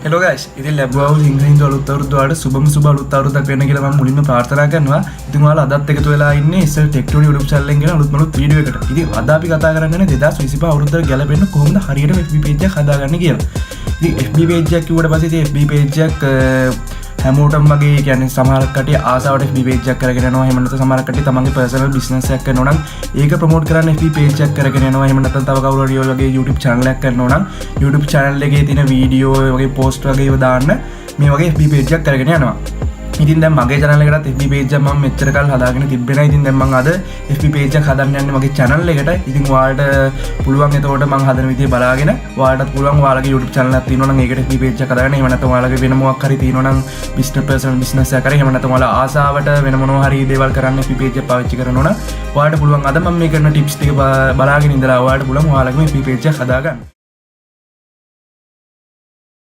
Hello guys ඉතින් ලැබුවා වූ සිංහල හින්දු අලුත් අවුරුද්දට සුබ අලුත් අවුරුද්දක් වෙන්න කියලා මම මුලින්ම ප්‍රාර්ථනා කරනවා. ඉතින් ඔයාලා අදත් එකතු වෙලා ඉන්නේ ඉස්සර ටෙක්ටොනි YouTube channel එකෙන් ගෙන අලුත් වීඩියෝ එකට. ඉතින් අද අපි කතා කරන්නේ 2025 අවුරුද්දට ගැලපෙන්න කොහොමද හරියට FB page එකක් හදාගන්නේ කියලා. ඉතින් FB page එකක් කිව්වට පස්සේ ඉතින් FB page එකක් හැමෝටම වගේ කියන්නේ සමහර කට්ටිය ආසාවට FB page එකක් කරගෙන යනවා. එහෙම නැත්නම් සමහර කට්ටිය තමන්ගේ personal business එකක් කරනවා නම් ඒක promote කරන්න FB page එකක් කරගෙන යනවා. එහෙම නැත්නම් තව කවුරු හරි ඔය වගේ YouTube channel එකක් කරනවා නම් YouTube channel එකේ තියෙන වීඩියෝ වගේ post වගේ ඒවා දාන්න මේ වගේ FB page එකක් කරගෙන යනවා. ඉතින් දැන් මගේ channel එකටත් FB page එක මම මෙච්චර කල් හදාගෙන තිබ්බේ නැහැ. ඉතින් දැන් මම අද FB page එකක් හදන්න යන්නේ මගේ channel එකට. ඉතින් ඔයාලට පුළුවන් එතකොට මම හදන විදිය බලාගෙන ඔයාලටත් පුළුවන් ඔයාලගේ YouTube channel එකක් තියෙනවා නම් ඒකට FB page එකක් හදාගන්න. එහෙම නැත්නම් ඔයාලගේ වෙන මොකක් හරි තියෙනවා නම් personal business එකක් හරි එහෙම නැත්නම් ඔයාලා ආසාවට වෙන මොනවා හරි දේවල් කරන්න FB page එක පාවිච්චි කරනවා නම් ඔයාලට පුළුවන් අද මම මේ කරන tips ටික බලාගෙන ඉඳලා ඔයාලට පුළුවන් ඔයාලගේ FB page එකක් හදාගන්න.